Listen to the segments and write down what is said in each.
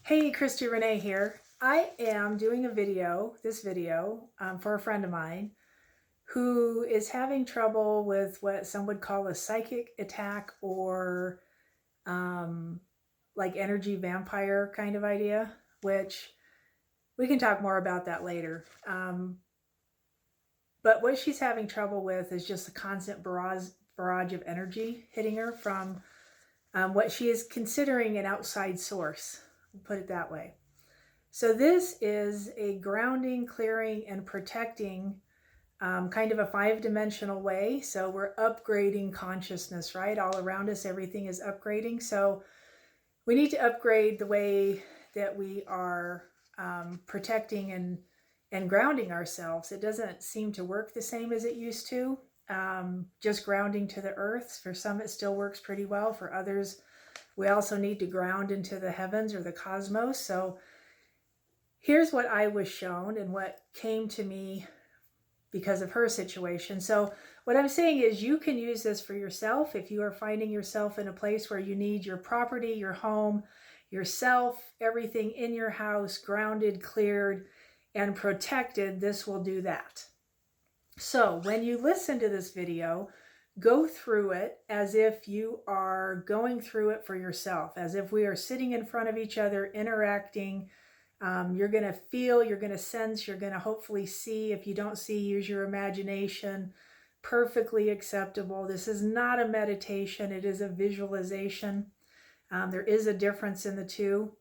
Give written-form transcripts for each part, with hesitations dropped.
Hey, Christy Renee here. I am doing this video for a friend of mine who is having trouble with what some would call a psychic attack or um, like energy vampire kind of idea, which we can talk more about that later. But what she's having trouble with is just a constant barrage of energy hitting her from what she is considering an outside source. We'll put it that way. So this is a grounding, clearing, and protecting kind of a 5-dimensional way. So we're upgrading consciousness, right? All around us, everything is upgrading. So we need to upgrade the way that we are protecting and grounding ourselves. It doesn't seem to work the same as it used to. Just grounding to the earth. For some, it still works pretty well. For others, we also need to ground into the heavens or the cosmos. So here's what I was shown and what came to me because of her situation. So what I'm saying is you can use this for yourself if you are finding yourself in a place where you need your property, your home, yourself, everything in your house grounded, cleared, and protected. This will do that. So when you listen to this video, go through it as if you are going through it for yourself, as if we are sitting in front of each other, interacting. You're going to feel, you're going to sense, you're going to hopefully see. If you don't see, use your imagination. Perfectly acceptable. This is not a meditation. It is a visualization. There is a difference in the two.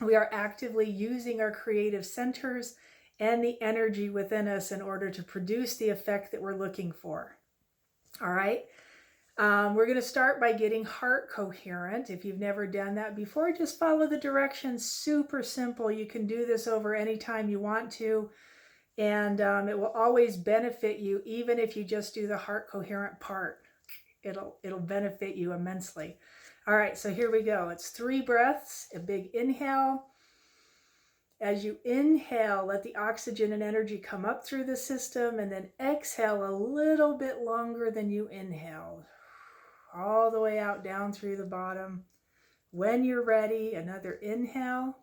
We are actively using our creative centers and the energy within us in order to produce the effect that we're looking for. All right. We're going to start by getting heart coherent. If you've never done that before, just follow the directions. Super simple. You can do this over any time you want to, and it will always benefit you, even if you just do the heart coherent part. It'll benefit you immensely. All right, so here we go. It's 3 breaths, a big inhale. As you inhale, let the oxygen and energy come up through the system, and then exhale a little bit longer than you inhaled. All the way out, down through the bottom. When you're ready, another inhale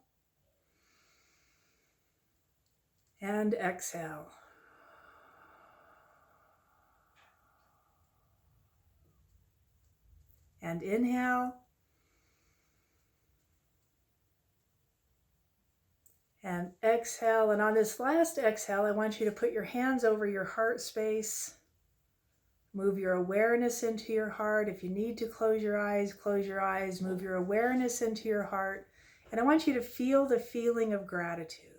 and exhale. And inhale and exhale. And on this last exhale, I want you to put your hands over your heart space. Move your awareness into your heart. If you need to close your eyes, close your eyes. Move your awareness into your heart. And I want you to feel the feeling of gratitude.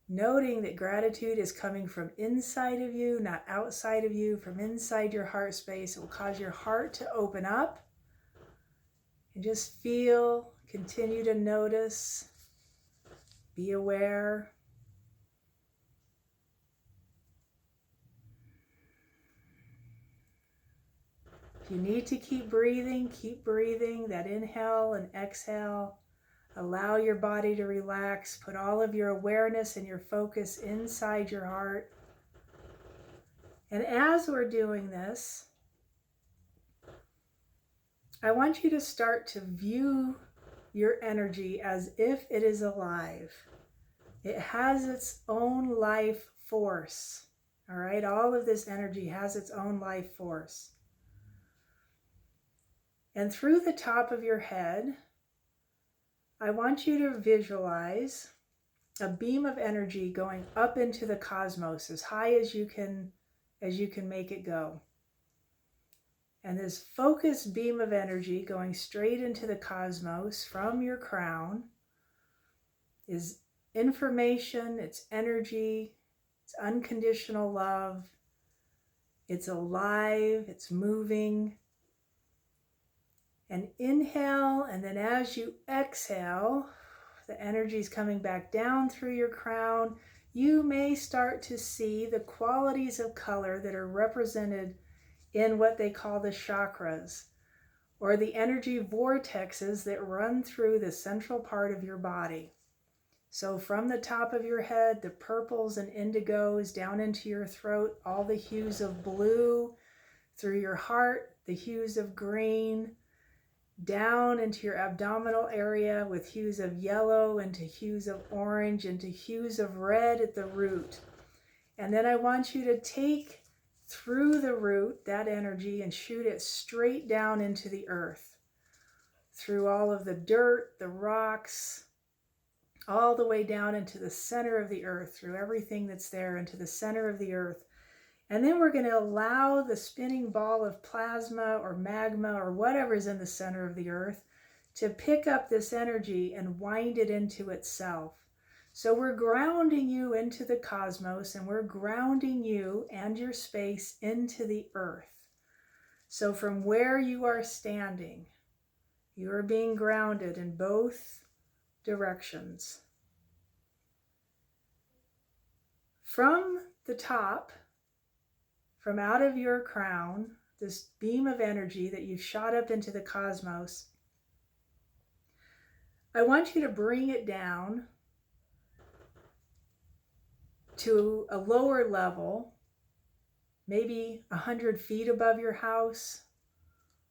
Noting that gratitude is coming from inside of you, not outside of you, from inside your heart space. It will cause your heart to open up. And just feel, continue to notice, be aware. If you need to keep breathing that inhale and exhale. Allow your body to relax. Put all of your awareness and your focus inside your heart. And as we're doing this, I want you to start to view your energy as if it is alive. It has its own life force. All right, all of this energy has its own life force. And through the top of your head, I want you to visualize a beam of energy going up into the cosmos as high as you can make it go. And this focused beam of energy going straight into the cosmos from your crown is information, it's energy, it's unconditional love, it's alive, it's moving. And inhale, and then as you exhale, the energy is coming back down through your crown. You may start to see the qualities of color that are represented in what they call the chakras, or the energy vortexes that run through the central part of your body. So from the top of your head, the purples and indigos down into your throat, all the hues of blue, through your heart, the hues of green, down into your abdominal area with hues of yellow, into hues of orange, into hues of red at the root. And then I want you to take through the root that energy and shoot it straight down into the earth, through all of the dirt, the rocks, all the way down into the center of the earth, through everything that's there, into the center of the earth. And then we're going to allow the spinning ball of plasma or magma or whatever's in the center of the earth to pick up this energy and wind it into itself. So we're grounding you into the cosmos, and we're grounding you and your space into the earth. So from where you are standing, you are being grounded in both directions. From the top, from out of your crown, this beam of energy that you've shot up into the cosmos, I want you to bring it down to a lower level, maybe 100 feet above your house,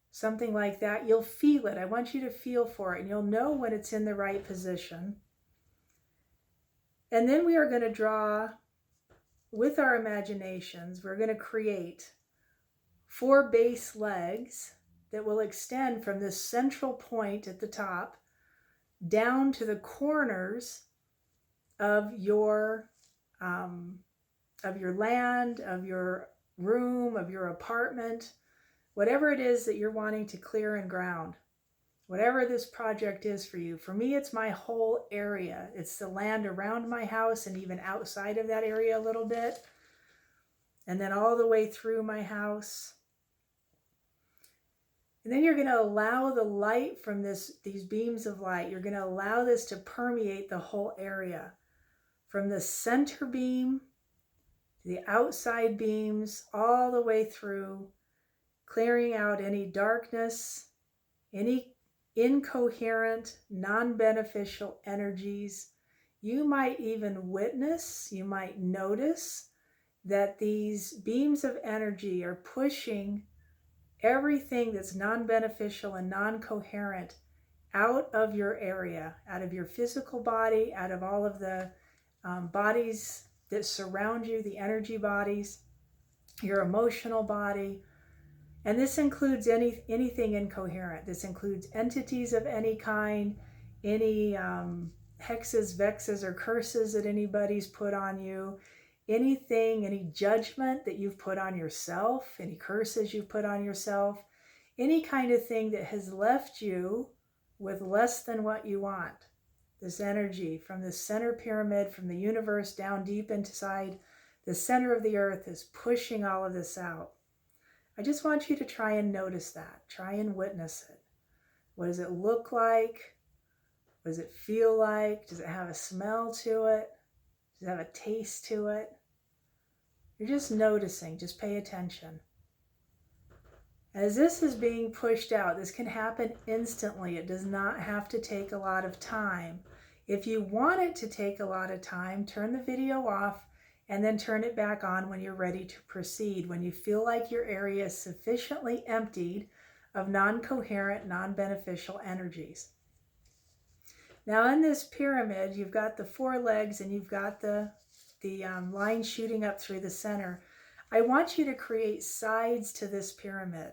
something like that. You'll feel it. I want you to feel for it, and you'll know when it's in the right position. And then we are going to draw, with our imaginations, we're going to create 4 base legs that will extend from this central point at the top down to the corners of your land, of your room, of your apartment, whatever it is that you're wanting to clear and ground, whatever this project is for you. For me, it's my whole area. It's the land around my house and even outside of that area a little bit, and then all the way through my house. And then you're going to allow the light from these beams of light, you're going to allow this to permeate the whole area, from the center beam to the outside beams, all the way through, clearing out any darkness, any incoherent, non-beneficial energies. You might even witness, you might notice that these beams of energy are pushing everything that's non-beneficial and non-coherent out of your area, out of your physical body, out of all of the bodies that surround you, the energy bodies, your emotional body. And this includes anything incoherent. This includes entities of any kind, any hexes, vexes, or curses that anybody's put on you, anything, any judgment that you've put on yourself, any curses you've put on yourself, any kind of thing that has left you with less than what you want. This energy from the center pyramid, from the universe down deep inside the center of the earth, is pushing all of this out. I just want you to try and notice that. Try and witness it. What does it look like? What does it feel like? Does it have a smell to it? Does it have a taste to it? You're just noticing. Just pay attention. As this is being pushed out, this can happen instantly. It does not have to take a lot of time. If you want it to take a lot of time, turn the video off and then turn it back on when you're ready to proceed, when you feel like your area is sufficiently emptied of non-coherent, non-beneficial energies. Now in this pyramid, you've got the 4 legs and you've got the line shooting up through the center. I want you to create sides to this pyramid.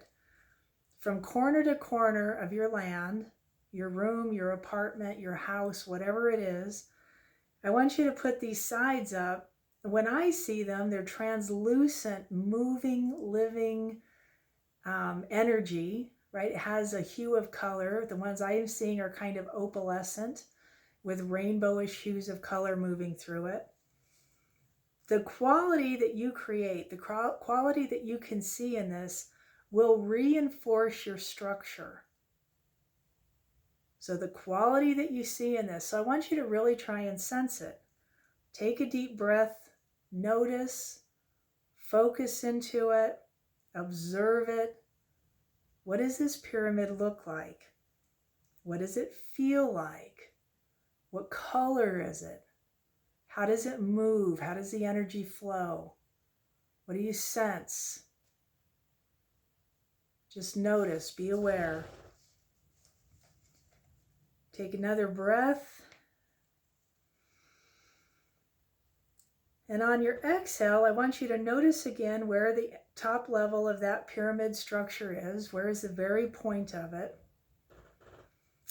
From corner to corner of your land, your room, your apartment, your house, whatever it is, I want you to put these sides up. When I see them, they're translucent, moving, living energy, right? It has a hue of color. The ones I am seeing are kind of opalescent with rainbowish hues of color moving through it. The quality that you create, the quality that you can see in this will reinforce your structure. So the quality that you see in this, so I want you to really try and sense it. Take a deep breath, notice, focus into it, observe it. What does this pyramid look like? What does it feel like? What color is it? How does it move? How does the energy flow? What do you sense? Just notice, be aware. Take another breath. And on your exhale, I want you to notice again where the top level of that pyramid structure is. Where is the very point of it?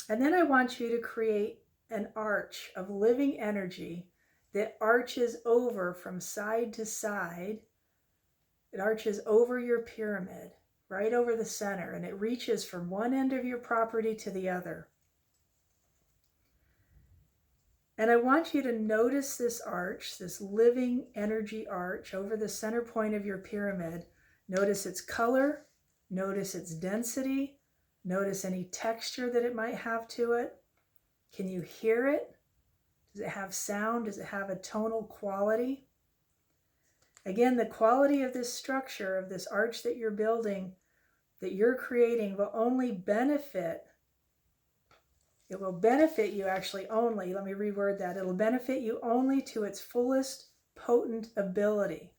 And then I want you to create an arch of living energy that arches over from side to side. It arches over your pyramid, right over the center, and it reaches from one end of your property to the other. And I want you to notice this arch, this living energy arch over the center point of your pyramid. Notice its color, notice its density, notice any texture that it might have to it. Can you hear it? Does it have sound? Does it have a tonal quality? Again, the quality of this structure, of this arch that you're building, that you're creating, will only benefit. It will benefit you actually only, let me reword that. It'll benefit you only to its fullest potent ability.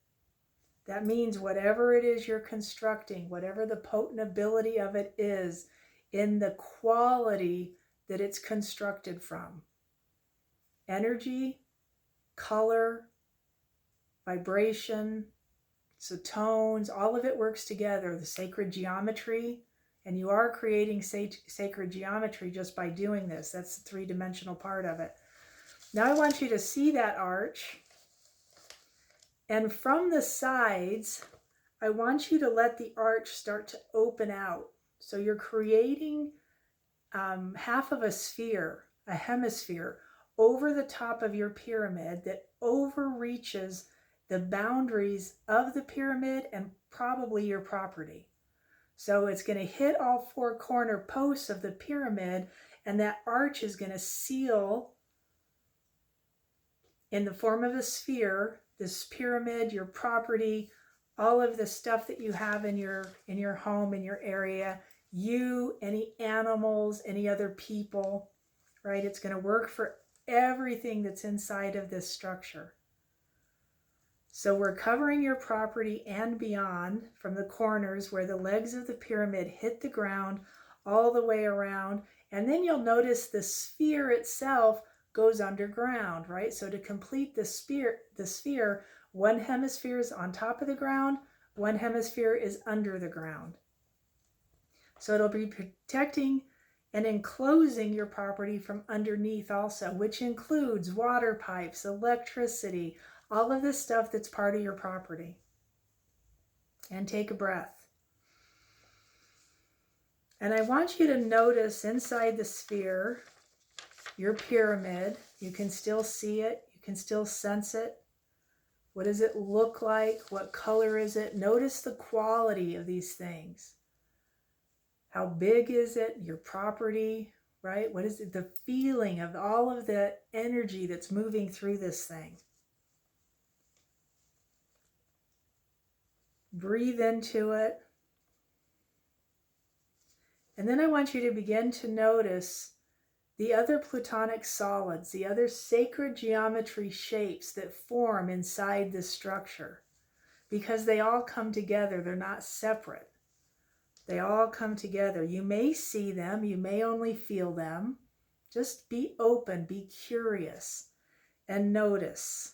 That means whatever it is you're constructing, whatever the potent ability of it is, in the quality that it's constructed from. Energy, color, vibration, so tones, all of it works together. The sacred geometry, and you are creating sacred geometry just by doing this. That's the three-dimensional part of it. Now I want you to see that arch, and from the sides, I want you to let the arch start to open out. So you're creating half of a sphere, a hemisphere, over the top of your pyramid that overreaches the boundaries of the pyramid and probably your property. So it's going to hit all four corner posts of the pyramid, and that arch is going to seal in the form of a sphere, this pyramid, your property, all of the stuff that you have in your home, in your area, you, any animals, any other people, right? It's going to work for everything that's inside of this structure. So we're covering your property and beyond, from the corners where the legs of the pyramid hit the ground all the way around. And then you'll notice the sphere itself goes underground, right? So to complete the sphere, one hemisphere is on top of the ground, one hemisphere is under the ground. So it'll be protecting and enclosing your property from underneath also, which includes water pipes, electricity, all of this stuff that's part of your property. And take a breath. And I want you to notice inside the sphere, your pyramid. You can still see it. You can still sense it. What does it look like? What color is it? Notice the quality of these things. How big is it? Your property, right? What is it? The feeling of all of the energy that's moving through this thing. Breathe into it. And then I want you to begin to notice the other plutonic solids, the other sacred geometry shapes that form inside this structure, because they all come together. They're not separate. They all come together. You may see them, you may only feel them. Just be open, be curious, and notice.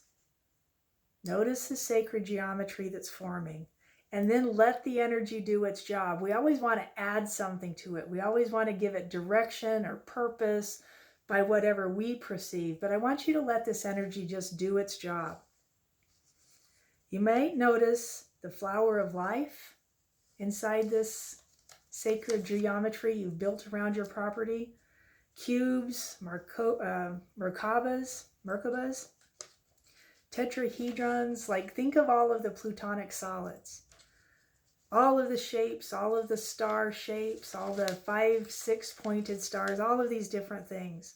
Notice the sacred geometry that's forming. And then let the energy do its job. We always want to add something to it. We always want to give it direction or purpose by whatever we perceive. But I want you to let this energy just do its job. You may notice the flower of life inside this sacred geometry you've built around your property. Cubes, Merkabas, tetrahedrons. Like, think of all of the plutonic solids. All of the shapes, all of the star shapes, all the 5, 6 pointed stars, all of these different things.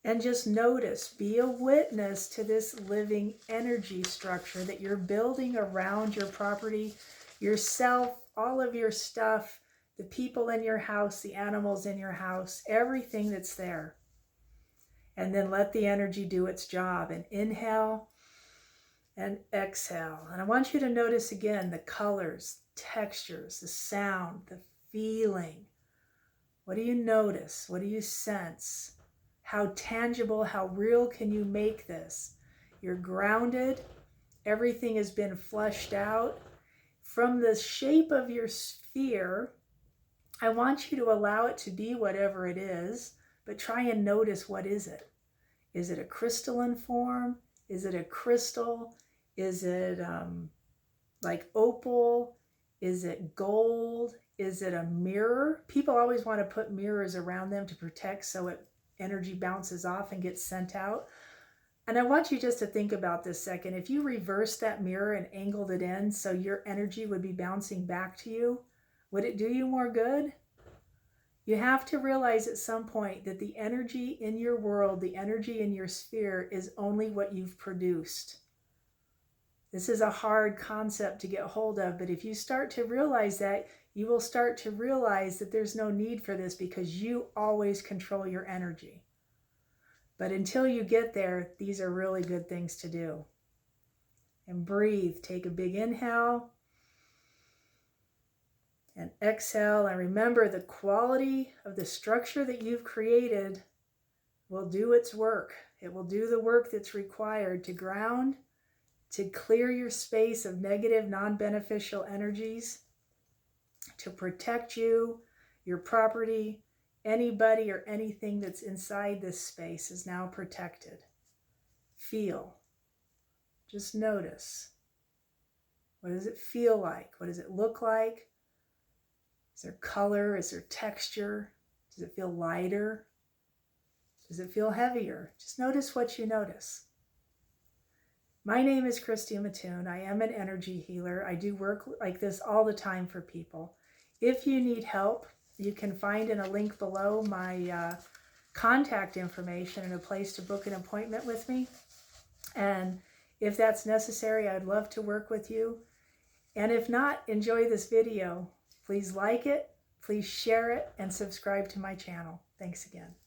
And just notice, be a witness to this living energy structure that you're building around your property, yourself, all of your stuff, the people in your house, the animals in your house, everything that's there. And then let the energy do its job. And inhale and exhale. And I want you to notice again the colors, textures, the sound, the feeling. What do you notice? What do you sense? How tangible, how real can you make this? You're grounded. Everything has been flushed out. From the shape of your sphere, I want you to allow it to be whatever it is, but try and notice, what is it? Is it a crystalline form? Is it a crystal? Is it like opal? Is it gold? Is it a mirror? People always want to put mirrors around them to protect so energy bounces off and gets sent out. And I want you just to think about this second. If you reversed that mirror and angled it in so your energy would be bouncing back to you, would it do you more good? You have to realize at some point that the energy in your world, the energy in your sphere, is only what you've produced. This is a hard concept to get hold of, but if you start to realize that, you will start to realize that there's no need for this because you always control your energy. But until you get there, these are really good things to do. And breathe. Take a big inhale and exhale. And remember, the quality of the structure that you've created will do its work. It will do the work that's required to ground, to clear your space of negative, non-beneficial energies, to protect you, your property, anybody or anything that's inside this space is now protected. Feel. Just notice. What does it feel like? What does it look like? Is there color? Is there texture? Does it feel lighter? Does it feel heavier? Just notice what you notice. My name is Christy Mattoon. I am an energy healer. I do work like this all the time for people. If you need help, you can find in a link below my contact information and a place to book an appointment with me. And if that's necessary, I'd love to work with you. And if not, enjoy this video. Please like it, please share it, and subscribe to my channel. Thanks again.